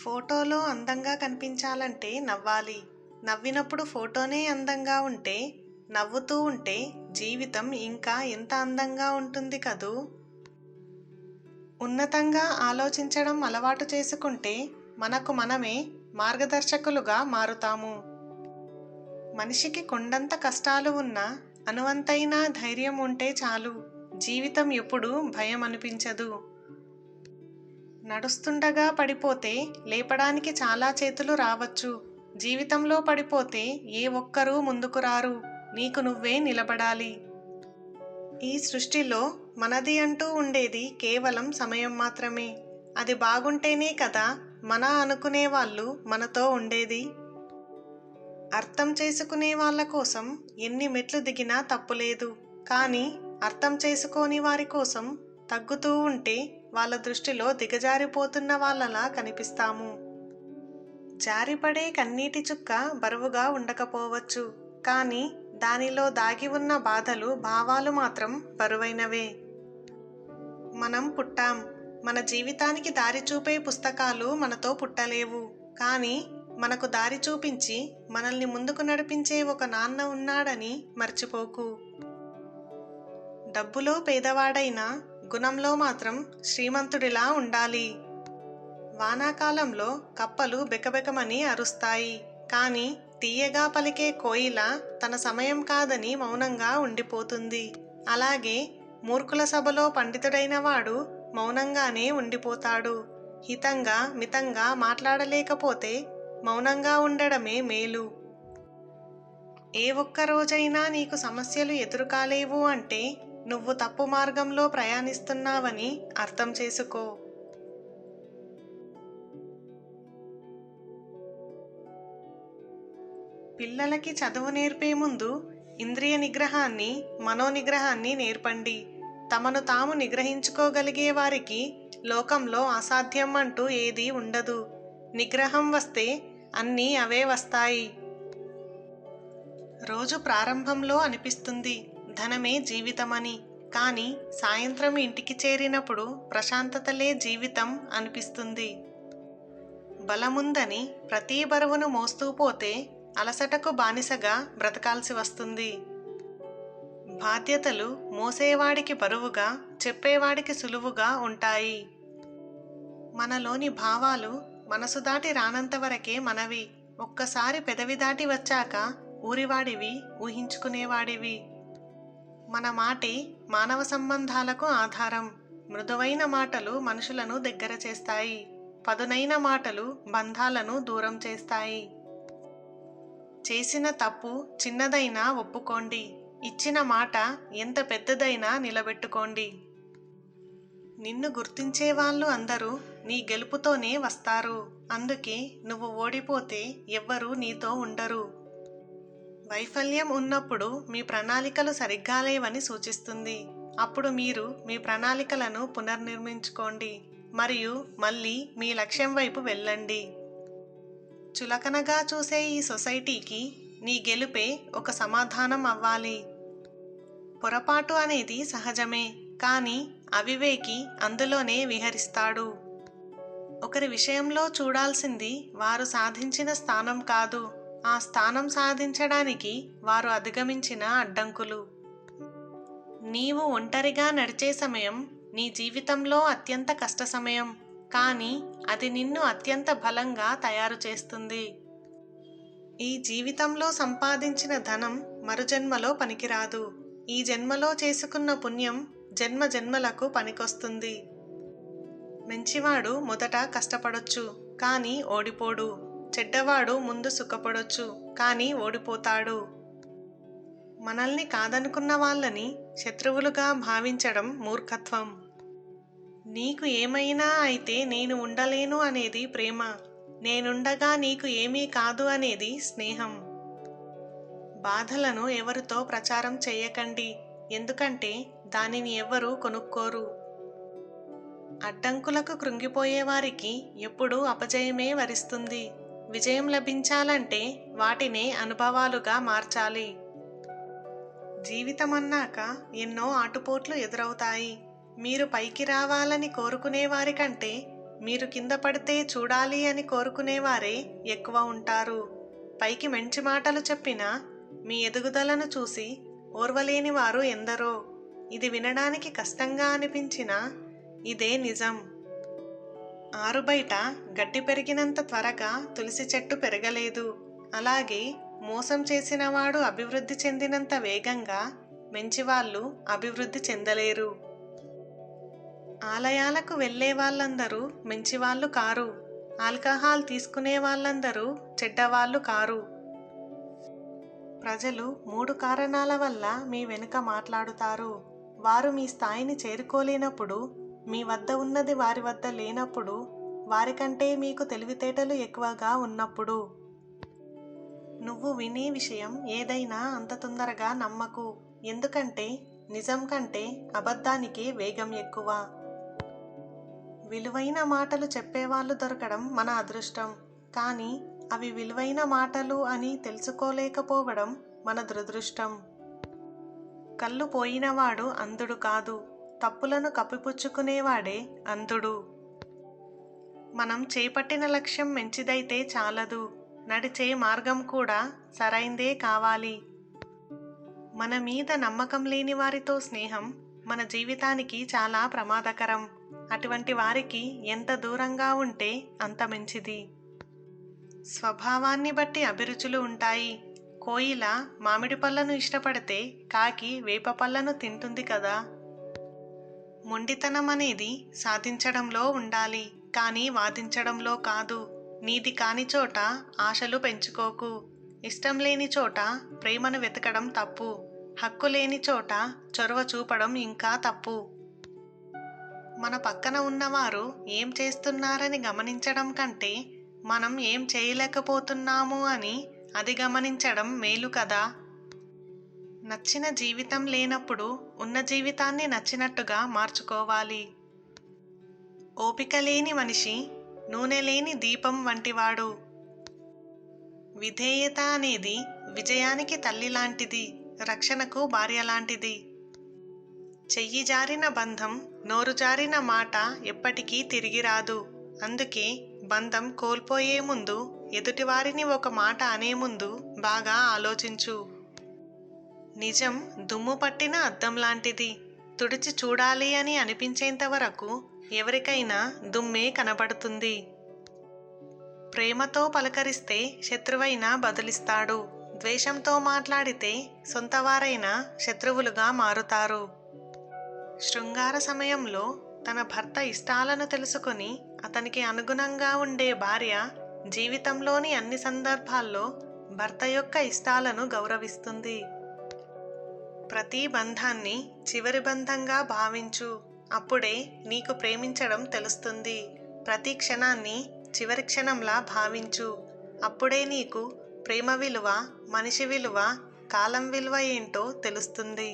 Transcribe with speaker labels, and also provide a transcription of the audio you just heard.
Speaker 1: ఫోటోలో అందంగా కనిపించాలంటే నవ్వాలి. నవ్వినప్పుడు ఫోటోనే అందంగా ఉంటే, నవ్వుతూ ఉంటే జీవితం ఇంకా ఎంత అందంగా ఉంటుంది కదూ! ఉన్నతంగా ఆలోచించడం అలవాటు చేసుకుంటే మనకు మనమే మార్గదర్శకులుగా మారుతాము. మనిషికి కొండంత కష్టాలు ఉన్నా అనువంతైన ధైర్యం ఉంటే చాలు. జీవితం ఎప్పుడూ భయం అనిపించదు. నడుస్తుండగా పడిపోతే లేపడానికి చాలా చేతులు రావచ్చు. జీవితంలో పడిపోతే ఏ ఒక్కరూ ముందుకు రారు. నీకు నువ్వే నిలబడాలి. ఈ సృష్టిలో మనది అంటూ ఉండేది కేవలం సమయం మాత్రమే. అది బాగుంటేనే కదా మన అనుకునే వాళ్ళు మనతో ఉండేది. అర్థం చేసుకునే వాళ్ళ కోసం ఎన్ని మెట్లు దిగినా తప్పులేదు. కానీ అర్థం చేసుకోని వారి కోసం తగ్గుతూ ఉంటే వాళ్ళ దృష్టిలో దిగజారిపోతున్న వాళ్ళలా కనిపిస్తాము. జారిపడే కన్నీటి చుక్క బరువుగా ఉండకపోవచ్చు, కానీ దానిలో దాగి ఉన్న బాధలు, భావాలు మాత్రం బరువైనవే. మనం పుట్టాం. మన జీవితానికి దారి చూపే పుస్తకాలు మనతో పుట్టలేవు. కానీ మనకు దారి చూపించి మనల్ని ముందుకు నడిపించే ఒక నాన్న ఉన్నాడని మర్చిపోకు. డబ్బులో పేదవాడైనా గుణంలో మాత్రం శ్రీమంతుడిలా ఉండాలి. వానాకాలంలో కప్పలు బెకబెకమని అరుస్తాయి, కానీ తీయగా పలికే కోయిల తన సమయం కాదని మౌనంగా ఉండిపోతుంది. అలాగే మూర్ఖుల సభలో పండితుడైన వాడు మౌనంగానే ఉండిపోతాడు. హితంగా మితంగా మాట్లాడలేకపోతే మౌనంగా ఉండడమే మేలు. ఏ ఒక్క రోజైనా నీకు సమస్యలు ఎదురుకాలేవు అంటే నువ్వు తప్పు మార్గంలో ప్రయాణిస్తున్నావని అర్థం చేసుకో. పిల్లలకి చదువు నేర్పే ముందు ఇంద్రియ నిగ్రహాన్ని, మనోనిగ్రహాన్ని నేర్పండి. తమను తాము నిగ్రహించుకోగలిగే వారికి లోకంలో అసాధ్యం అంటూ ఏదీ ఉండదు. నిగ్రహం వస్తే అన్నీ అవే వస్తాయి. రోజు ప్రారంభంలో అనిపిస్తుంది ధనమే జీవితమని, కానీ సాయంత్రం ఇంటికి చేరినప్పుడు ప్రశాంతతలే జీవితం అనిపిస్తుంది. బలముందని ప్రతి బరువును మోస్తూ పోతే అలసటకు బానిసగా బ్రతకాల్సి వస్తుంది. బాధ్యతలు మోసేవాడికి బరువుగా, చెప్పేవాడికి సులువుగా ఉంటాయి. మనలోని భావాలు మనసు దాటి రానంత వరకే మనవి. ఒక్కసారి పెదవి దాటి వచ్చాక ఊరివాడివి, ఊహించుకునేవాడివి. మన మాటే మానవ సంబంధాలకు ఆధారం. మృదువైన మాటలు మనుషులను దగ్గర చేస్తాయి. పదునైన మాటలు బంధాలను దూరం చేస్తాయి. చేసిన తప్పు చిన్నదైనా ఒప్పుకోండి. ఇచ్చిన మాట ఎంత పెద్దదైనా నిలబెట్టుకోండి. నిన్ను గుర్తించే వాళ్ళు అందరూ నీ గెలుపుతోనే వస్తారు. అందుకే నువ్వు ఓడిపోతే ఎవ్వరూ నీతో ఉండరు. వైఫల్యం ఉన్నప్పుడు మీ ప్రణాళికలు సరిగ్గా లేవని సూచిస్తుంది. అప్పుడు మీరు మీ ప్రణాళికలను పునర్నిర్మించుకోండి మరియు మళ్ళీ మీ లక్ష్యం వైపు వెళ్ళండి. చులకనగా చూసే ఈ సొసైటీకి నీ గెలుపే ఒక సమాధానం అవ్వాలి. పొరపాటు అనేది సహజమే, కానీ అవివేకి అందులోనే విహరిస్తాడు. ఒకరి విషయంలో చూడాల్సింది వారు సాధించిన స్థానం కాదు, ఆ స్థానం సాధించడానికి వారు అధిగమించిన అడ్డంకులు. నీవు ఒంటరిగా నడిచే సమయం నీ జీవితంలో అత్యంత కష్ట సమయం, కానీ అది నిన్ను అత్యంత బలంగా తయారు చేస్తుంది. ఈ జీవితంలో సంపాదించిన ధనం మరుజన్మలో పనికిరాదు. ఈ జన్మలో చేసుకున్న పుణ్యం జన్మ జన్మలకు పనికొస్తుంది. మంచివాడు మొదట కష్టపడొచ్చు, కానీ ఓడిపోడు. చెడ్డవాడు ముందు సుఖపడొచ్చు, కానీ ఓడిపోతాడు. మనల్ని కాదనుకున్న వాళ్ళని శత్రువులుగా భావించడం మూర్ఖత్వం. నీకు ఏమైనా అయితే నేను ఉండలేను అనేది ప్రేమ. నేనుండగా నీకు ఏమీ కాదు అనేది స్నేహం. బాధలను ఎవరితో ప్రచారం చేయకండి, ఎందుకంటే దానిని ఎవరూ కొనుక్కోరు. అడ్డంకులకు కృంగిపోయేవారికి ఎప్పుడూ అపజయమే వరిస్తుంది. విజయం లభించాలంటే వాటినే అనుభవాలుగా మార్చాలి. జీవితమన్నాక ఎన్నో ఆటుపోట్లు ఎదురవుతాయి. మీరు పైకి రావాలని కోరుకునే వారికంటే మీరు కింద పడితే చూడాలి అని కోరుకునేవారే ఎక్కువ ఉంటారు. పైకి మంచి మాటలు చెప్పినా మీ ఎదుగుదలను చూసి ఓర్వలేని వారు ఎందరో. ఇది వినడానికి కష్టంగా అనిపించినా ఇదే నిజం. ఆరుబయట గడ్డి పెరిగినంత త్వరగా తులసి చెట్టు పెరగలేదు. అలాగే మోసం చేసినవాడు అభివృద్ధి చెందినంత వేగంగా మంచివాళ్ళు అభివృద్ధి చెందలేరు. ఆలయాలకు వెళ్ళే వాళ్ళందరూ మంచివాళ్ళు కారు. ఆల్కహాల్ తీసుకునే వాళ్ళందరూ చెడ్డవాళ్ళు కారు. ప్రజలు 3 కారణాల వల్ల మీ వెనుక మాట్లాడుతారు. వారు మీ స్థాయిని చేరుకోలేనప్పుడు, మీ వద్ద ఉన్నది వారి వద్ద లేనప్పుడు, వారికంటే మీకు తెలివితేటలు ఎక్కువగా ఉన్నప్పుడు. నువ్వు వినే విషయం ఏదైనా అంత తొందరగా నమ్మకు. ఎందుకంటే నిజం కంటే అబద్ధానికే వేగం ఎక్కువ. విలువైన మాటలు చెప్పేవాళ్ళు దొరకడం మన అదృష్టం. కానీ అవి విలువైన మాటలు అని తెలుసుకోలేకపోవడం మన దురదృష్టం. కళ్ళు పోయినవాడు అంధుడు కాదు, తప్పులను కప్పిపుచ్చుకునేవాడే అంధుడు. మనం చేపట్టిన లక్ష్యం మంచిదైతే చాలదు, నడిచే మార్గం కూడా సరైందే కావాలి. మన మీద నమ్మకం లేని వారితో స్నేహం మన జీవితానికి చాలా ప్రమాదకరం. అటువంటి వారికి ఎంత దూరంగా ఉంటే అంత మంచిది. స్వభావాన్ని బట్టి అభిరుచులు ఉంటాయి. కోయిల మామిడి పళ్ళను ఇష్టపడితే కాకి వేప పళ్ళను తింటుంది కదా. మొండితనం అనేది సాధించడంలో ఉండాలి, కానీ వాదించడంలో కాదు. నీది కాని చోట ఆశలు పెంచుకోకు. ఇష్టం లేని చోట ప్రేమను వెతకడం తప్పు. హక్కు లేని చోట చొరవ చూపడం ఇంకా తప్పు. మన పక్కన ఉన్నవారు ఏం చేస్తున్నారని గమనించడం కంటే మనం ఏం చేయలేకపోతున్నాము అని అది గమనించడం మేలు కదా. నచ్చిన జీవితం లేనప్పుడు ఉన్న జీవితాన్ని నచ్చినట్టుగా మార్చుకోవాలి. ఓపిక లేని మనిషి నూనె లేని దీపం వంటివాడు. విధేయత అనేది విజయానికి తల్లి లాంటిది, రక్షణకు భార్య లాంటిది. చెయ్యి జారిన బంధం, నోరు జారిన మాట ఎప్పటికీ తిరిగి రాదు. అందుకే బంధం కోల్పోయే ముందు, ఎదుటివారిని ఒక మాట అనే ముందు బాగా ఆలోచించు. నిజం దుమ్ము పట్టిన అద్దం లాంటిది. తుడిచి చూడాలి అని అనిపించేంత వరకు ఎవరికైనా దుమ్మే కనబడుతుంది. ప్రేమతో పలకరిస్తే శత్రువైనా బదులిస్తాడు. ద్వేషంతో మాట్లాడితే సొంతవారైనా శత్రువులుగా మారుతారు. శృంగార సమయంలో తన భర్త ఇష్టాలను తెలుసుకొని అతనికి అనుగుణంగా ఉండే భార్య జీవితంలోని అన్ని సందర్భాల్లో భర్త యొక్క ఇష్టాలను గౌరవిస్తుంది. ప్రతి బంధాన్ని చివరి బంధంగా భావించు. అప్పుడే నీకు ప్రేమించడం తెలుస్తుంది. ప్రతి క్షణాన్ని చివరి క్షణంలా భావించు. అప్పుడే నీకు ప్రేమ విలువ, మనిషి విలువ, కాలం విలువ ఏంటో తెలుస్తుంది.